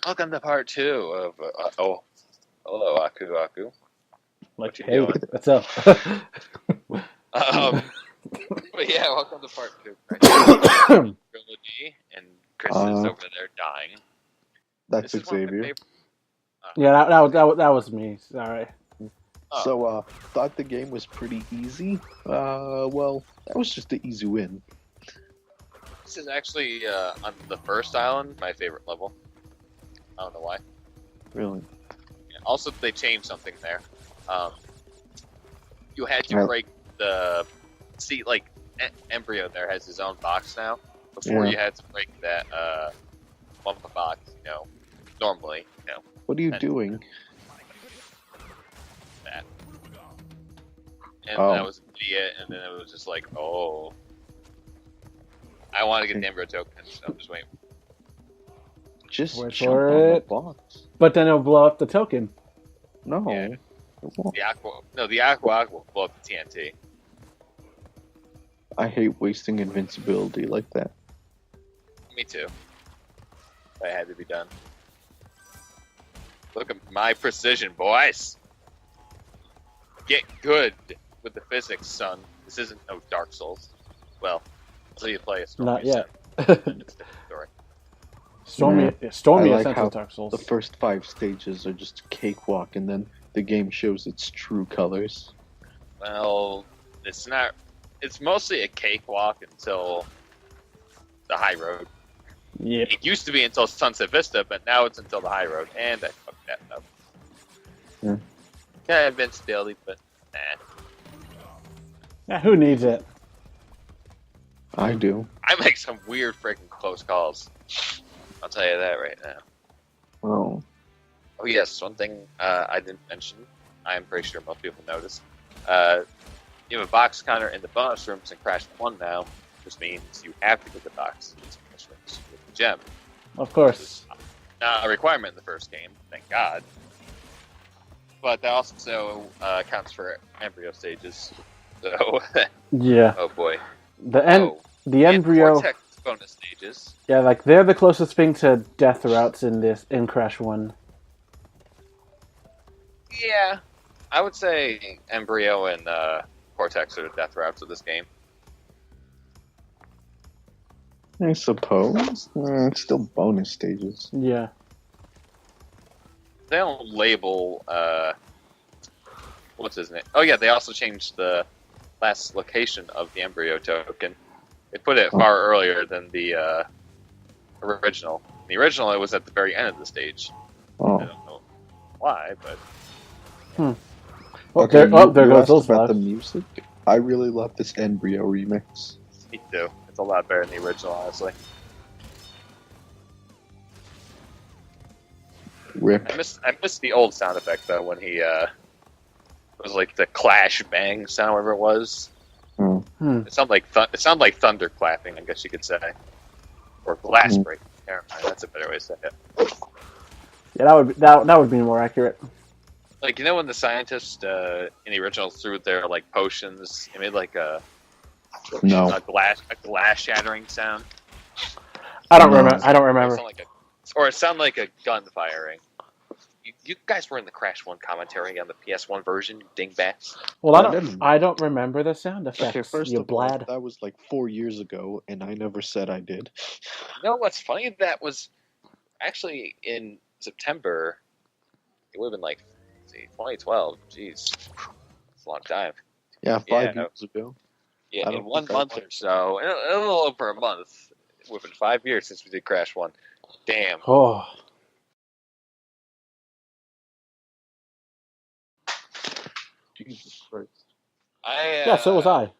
Welcome to part 2 of hello Aku. Like, What you hey, doing? what's up? But yeah, welcome to part 2. Sane Trilogy, and Chris is over there dying. That's This is one of my Xavier. favorite. Yeah, that was me. Sorry. Oh. So, thought the game was pretty easy. Well, that was just an easy win. This is actually on the first island, my favorite level. I don't know why. Really. Yeah, also, they changed something there. You had to break the like Embryo there has his own box now. Before you had to break that one box, normally, What are you doing? That. And that was an idiot, and then it was just like, oh. I want to get the Embryo token, so I'm just waiting. Just wait jump for on the it. box. But then it'll blow up the token. No. Yeah. It won't. The Aqua will blow up the TNT. I hate wasting invincibility like that. Me too. That had to be done. Look at my precision, boys. Get good with the physics, son. This isn't no Dark Souls. Well, until you play a story. Not yet. It's a different story. Stormy I like Ascent how is Dark Souls. the first 5 stages are just a cakewalk, and then the game shows its true colors. Well, it's not. It's mostly a cakewalk until the high road. Yep. It used to be until Sunset Vista, but now it's until the high road, and I fucked that up. Yeah. Yeah, invincibility, but nah. Yeah, who needs it? I do. I make some weird freaking close calls. I'll tell you that right now. Oh. Oh yes, one thing I didn't mention. I'm pretty sure most people noticed. You have a box counter in the bonus rooms in Crash 1 now, which means you have to get the box in these bonus rooms with the gem. Of course. Not a requirement in the first game, thank God. But that also counts for embryo stages. So, Yeah. oh boy. The embryo. Cortex bonus stages. Yeah, like they're the closest thing to death routes in Crash 1. Yeah, I would say embryo and Cortex are the death routes of this game. I suppose. It's still bonus stages. Yeah. They don't label what's his name? Oh yeah, they also changed the last location of the embryo token. They put it far earlier than the original. The original, it was at the very end of the stage. Oh. I don't know why, but Well, Okay, there you goes asked those about the lives. music. I really love this Embryo remix. me too. It's a lot better than the original, honestly. Rip. I miss the old sound effect though when he it was like the clash bang sound, whatever it was. It sounded like thunder clapping, I guess you could say, or glass breaking. Never mind, that's a better way to say it. Yeah, that would be more accurate. Like, you know when the scientists in the original threw their like potions, it made like a glass shattering sound. I don't remember. Or it sounded like a gun firing. You guys were in the Crash 1 commentary on the PS1 version, you dingbats. Well, I don't remember the sound effects. Okay, first you of all, blad. that was like 4 years ago, and I never said I did. You know what's funny? That was actually in September. It would have been like, 2012. Jeez, it's a long time. Yeah, 5 years ago. Yeah, in 1 month or so, in a little over a month. It would have been 5 years since we did Crash 1. Damn. Oh. Jesus Christ. Yeah, so was I.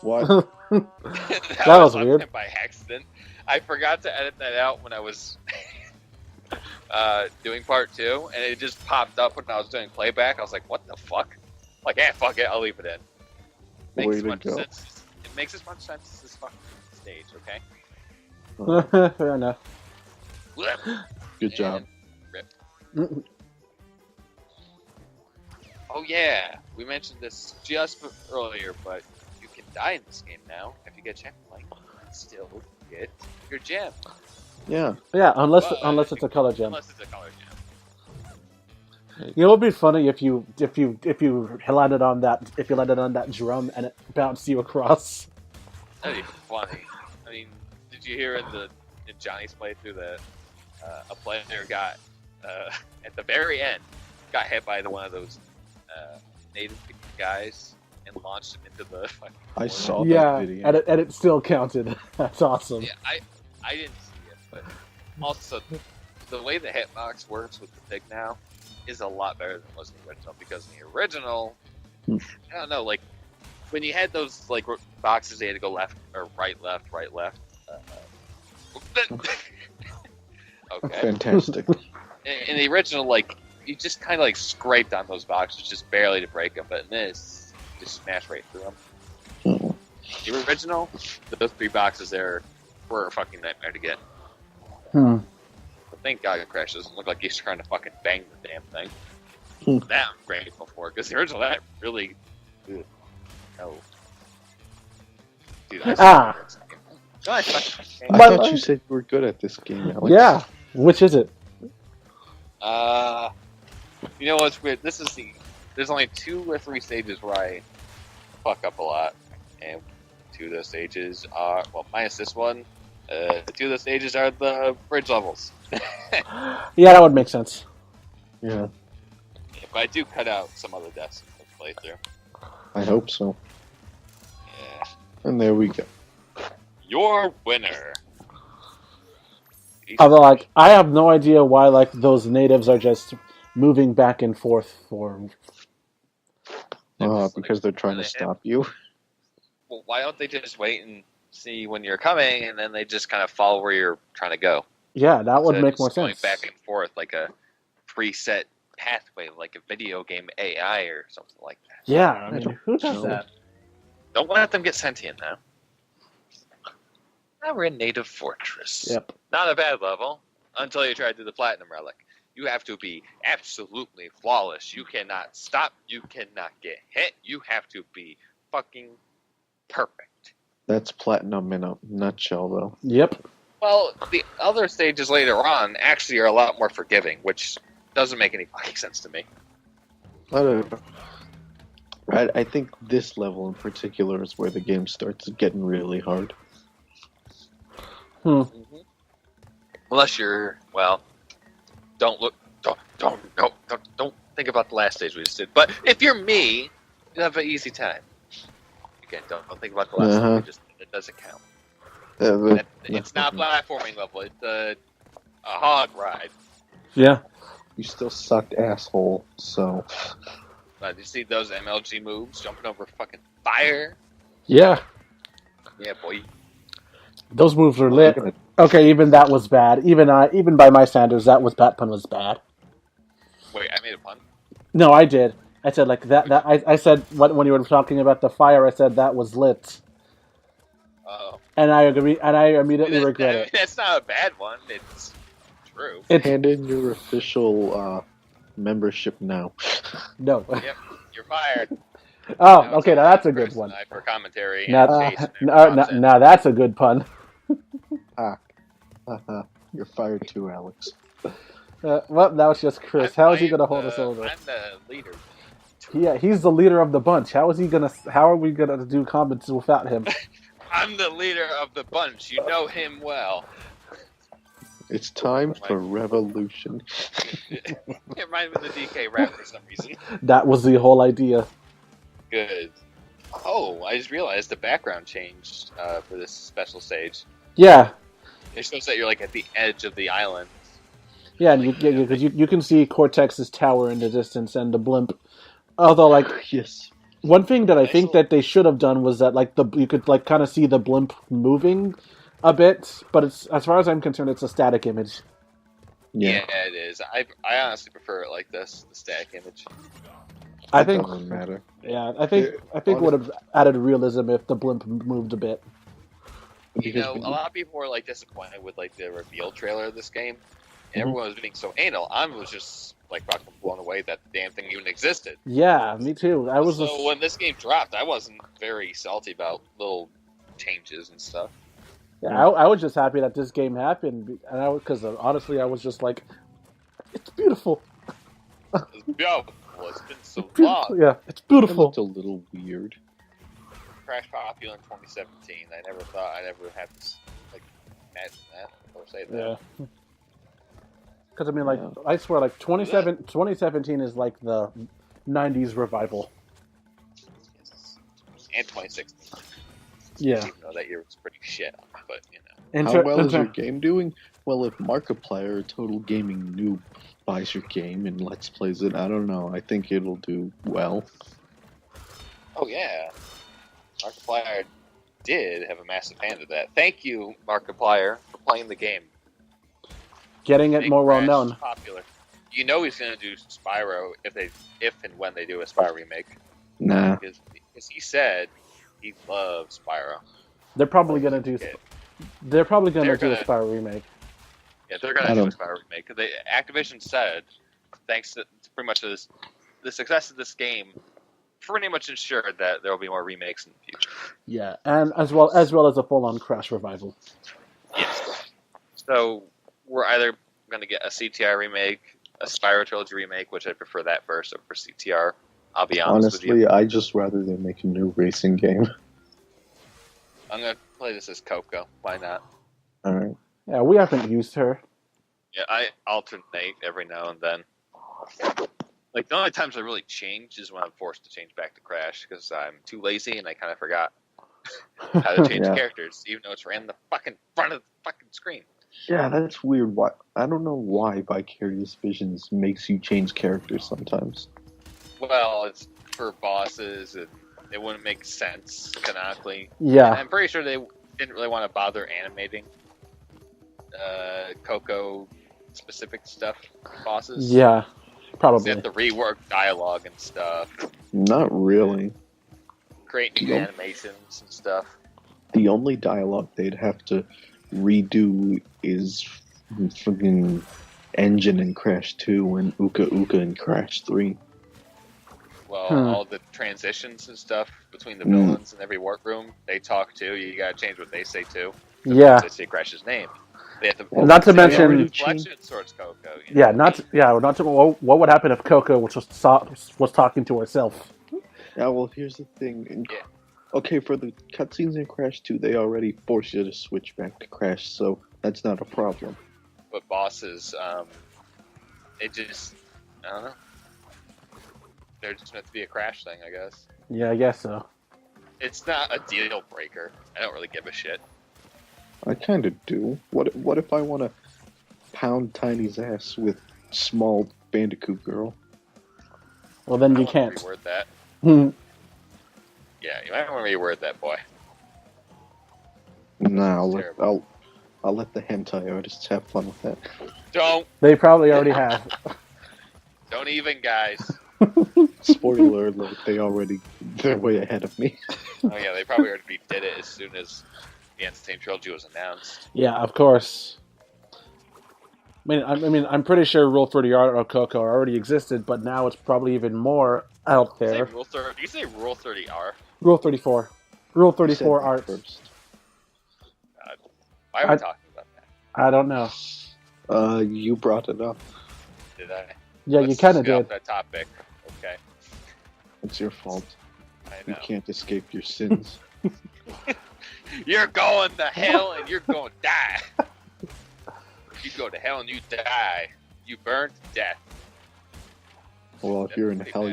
What? that was weird. By accident. I forgot to edit that out when I was doing part 2, and it just popped up when I was doing playback. I was like, what the fuck? Like, fuck it, I'll leave it in. Makes as much sense. It makes as much sense as this fucking stage, okay? Fair enough. Good job. Rip. Oh yeah, we mentioned this just earlier, but you can die in this game now, if you get checkpoint, you can still get your gem. Yeah. Yeah, unless it's a color gem. Unless it's a color gem. It would be funny if you landed on that drum and it bounced you across. That'd be funny. I mean, did you hear in Johnny's playthrough that a player got at the very end got hit by one of those native guys and launched him into the fucking I portal? saw that video. and it still counted. That's awesome. Yeah, I didn't see it, but also the way the hitbox works with the stick now is a lot better than it was in the original, because in the original, I don't know, like when you had those like boxes, they had to go left or right, left, right, left. Okay. Fantastic. In the original, like you just kind of like scraped on those boxes just barely to break them, but in this, you just smash right through them. The original, those 3 boxes there were a fucking nightmare to get. But thank God Crash doesn't look like he's trying to fucking bang the damn thing. That I'm grateful for, because the original, that really... No. Dude, I thought you said you were good at this game, Alex. Yeah. Which is it? You know what's weird? There's only 2 or 3 stages where I fuck up a lot, and 2 of those stages are, well, minus this one, 2 of those stages are the bridge levels. Yeah, that would make sense. Yeah. But I do cut out some other deaths in the playthrough. I hope so. Yeah. And there we go. Your winner. Although, like, I have no idea why, like, those natives are just moving back and forth for... Because they're trying to stop you. Well, why don't they just wait and see when you're coming, and then they just kind of follow where you're trying to go? Yeah, that would make more going sense. Back and forth like a preset pathway, like a video game AI or something like that. Yeah, I mean, who does that? Don't let them get sentient now. Now we're in Native Fortress. Yep. Not a bad level until you try to do the Platinum Relic. You have to be absolutely flawless. You cannot stop. You cannot get hit. You have to be fucking perfect. That's Platinum in a nutshell, though. Yep. Well, the other stages later on actually are a lot more forgiving, which doesn't make any fucking sense to me. I don't know. I think this level in particular is where the game starts getting really hard. Mm-hmm. Unless you're, well, don't think about the last stage we just did. But if you're me, you have an easy time. Again, don't think about the last stage. Just it doesn't count. It's not a platforming level. It's a hog ride. Yeah. You still sucked, asshole. So. Did you see those MLG moves jumping over fucking fire? Yeah. Yeah, boy. Those moves were lit. Okay, even that was bad. Even by my standards, that pun was bad. Wait, I made a pun? No, I did. I said like that. I said when you were talking about the fire. I said that was lit. Oh. And I agree. And I immediately regret it. That's not a bad one. It's true. Hand in your official membership now. No. Yep, you're fired. Oh, okay. Now that's a good one. For commentary. Now that's a good pun. You're fired too, Alex. Well, that was just Chris. How is he going to hold us over? I'm the leader. Yeah, he's the leader of the bunch. How are we going to do comments without him? I'm the leader of the bunch. You know him well. It's time for revolution. It reminds me of the DK rap for some reason. That was the whole idea. Good. Oh, I just realized the background changed for this special stage. Yeah. It shows that you're like at the edge of the island. Yeah, and you can see Cortex's tower in the distance and the blimp. Although, like, yes. One thing that I think that they should have done was that like you could like kind of see the blimp moving a bit, but it's, as far as I'm concerned, it's a static image. Yeah, it is. I honestly prefer it like this, the static image. I think it doesn't matter. Yeah, I think it would have added realism if the blimp moved a bit. You know, a lot of people were like disappointed with like the reveal trailer of this game, and everyone was being so anal, I was just like fucking blown away that the damn thing even existed. Yeah, me too. When this game dropped, I wasn't very salty about little changes and stuff. Yeah, I was just happy that this game happened, and because honestly, I was just like, it's beautiful. It's been so long. Yeah, it's beautiful. It looked a little weird. Crash popular in 2017. I never thought I'd ever have to imagine that or say that. Yeah. Because I mean, I swear, 2017 is like the '90s revival. And 2016. Yeah. Even though that year was pretty shit, but How well is your game doing? Well, if Markiplier, a total gaming noob, buys your game and Let's Plays it, I don't know. I think it'll do well. Oh yeah, Markiplier did have a massive hand of that. Thank you, Markiplier, for playing the game. Getting it more well known. Popular. You know he's gonna do Spyro if and when they do a Spyro remake. Nah. Because he said he loves Spyro. They're probably gonna do. They're probably gonna do a Spyro remake. Yeah, they're gonna do a Spyro remake. Activision said, thanks to pretty much the success of this game, pretty much ensured that there will be more remakes in the future. Yeah, and as well as a full-on Crash revival. Yes. So we're either going to get a CTR remake, a Spyro Trilogy remake, which I prefer that first over CTR. I'll be honest with you. Honestly, I just rather they make a new racing game. I'm going to play this as Coco. Why not? Alright. Yeah, we haven't used her. Yeah, I alternate every now and then. Like, the only times I really change is when I'm forced to change back to Crash, because I'm too lazy and I kind of forgot how to change characters, even though it's right in the fucking front of the fucking screen. Yeah, that's weird. Why? I don't know why Vicarious Visions makes you change characters sometimes. Well, it's for bosses, and it wouldn't make sense canonically. Yeah. And I'm pretty sure they didn't really want to bother animating Coco-specific stuff, bosses. Yeah, probably. They have to rework dialogue and stuff. Not really. Create new animations and stuff. The only dialogue they'd have to redo is fucking Engine in Crash 2 and Uka Uka in Crash 3. Well, all the transitions and stuff between the villains in every workroom, they talk too. You gotta change what they say too. Yeah. They say Crash's name. They have to. Not to mention Reflection towards Coco. Not to. What would happen if Coco was talking to herself? Yeah, well, here's the thing. Okay, for the cutscenes in Crash 2, they already force you to switch back to Crash, so that's not a problem. But bosses, it just, I don't know. They're just meant to be a Crash thing, I guess. Yeah, I guess so. It's not a deal breaker. I don't really give a shit. I kind of do. What if I want to pound Tiny's ass with small Bandicoot girl? Well, then you can't. Reword that. Yeah, you might want to reword that, boy. Nah, I'll let the hentai artists have fun with that. Don't. They probably already have. Don't even, guys. Spoiler alert, they're way ahead of me. Oh yeah, they probably already did it as soon as the Sane Trilogy was announced. Yeah, of course. I mean, I'm pretty sure Rule 30 Art or Coco already existed, but now it's probably even more out there. Do you say Rule 30R? Rule 34. Rule 34 Art. First. Why are we talking about that? I don't know. You brought it up. Did I? Yeah, you kind of did. That topic. Okay. It's your fault. I know. You can't escape your sins. You're going to hell and you're going to die. You go to hell and you die. You burn to death. Well, if you're in hell,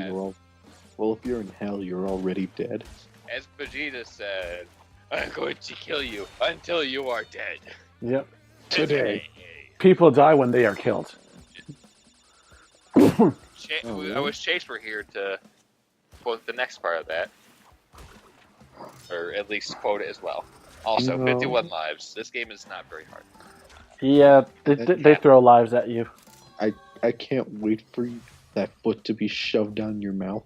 you're already dead. As Vegeta said, I'm going to kill you until you are dead. Yep. Today. People die when they are killed. I wish Chase were here to quote the next part of that. Or at least quote it as well. Also, 51 lives. This game is not very hard. Yeah, they throw lives at you. I can't wait for that foot to be shoved down your mouth.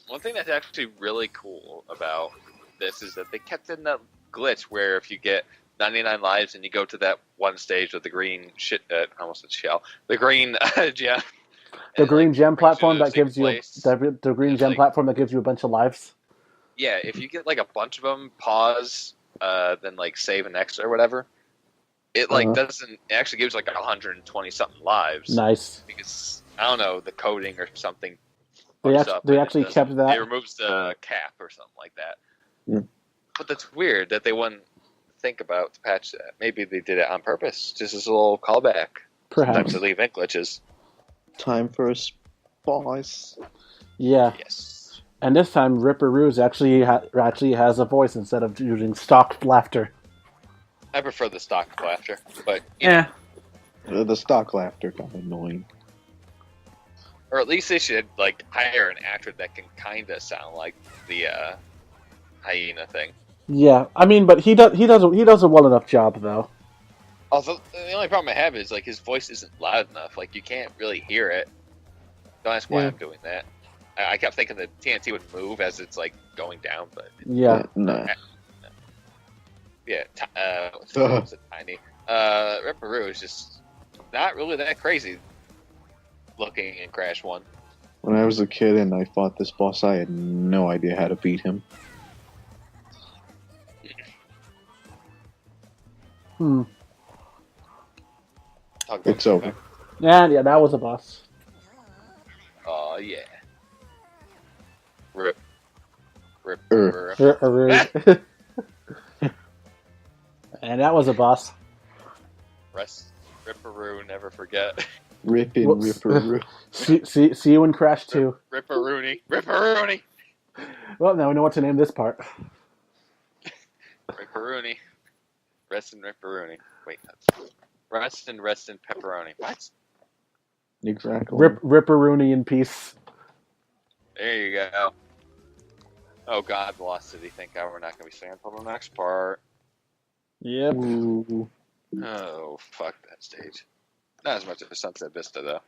One thing that's actually really cool about this is that they kept in that glitch where if you get 99 lives, and you go to that one stage with the green shit. Almost a shell. The green gem. The green gem platform that gives you the green gem like, platform that gives you a bunch of lives. Yeah, if you get like a bunch of them, pause, then like save an extra or whatever. It like doesn't. It actually gives like 120 something lives. Nice. Because I don't know, the coding or something. They actually kept that. It removes the cap or something like that. Yeah. But that's weird that they wouldn't think about to patch that. Maybe they did it on purpose, just as a little callback. Perhaps. Sometimes they leave ink glitches. Time for a spice. Yeah. Yes. And this time, Ripperrooni actually has a voice instead of using stock laughter. I prefer the stock laughter, but yeah. The stock laughter got annoying. Or at least they should like hire an actor that can kind of sound like the hyena thing. Yeah, I mean, but he does a well enough job though. Also, the only problem I have is like his voice isn't loud enough. Like you can't really hear it. Don't ask why I'm doing that. I kept thinking that TNT would move as it's like going down, but yeah, no. Yeah, was it tiny? Ripperoo is just not really that crazy looking in Crash 1. When I was a kid and I fought this boss, I had no idea how to beat him. It's over. Yeah, that was a boss. Oh yeah. Rip. And that was a boss. Ripperoo, never forget. Ripperoo. See you in Crash 2. Ripperrooni. Well, now we know what to name this part. Ripperrooni. Rest in Ripperrooni. Wait. Rest in pepperoni. What? Exactly. Ripperrooni in peace. There you go. Oh God, Lost City. Thank God we're not going to be saying until the next part. Yep. Ooh. Oh, fuck that stage. Not as much as Sunset Vista, though.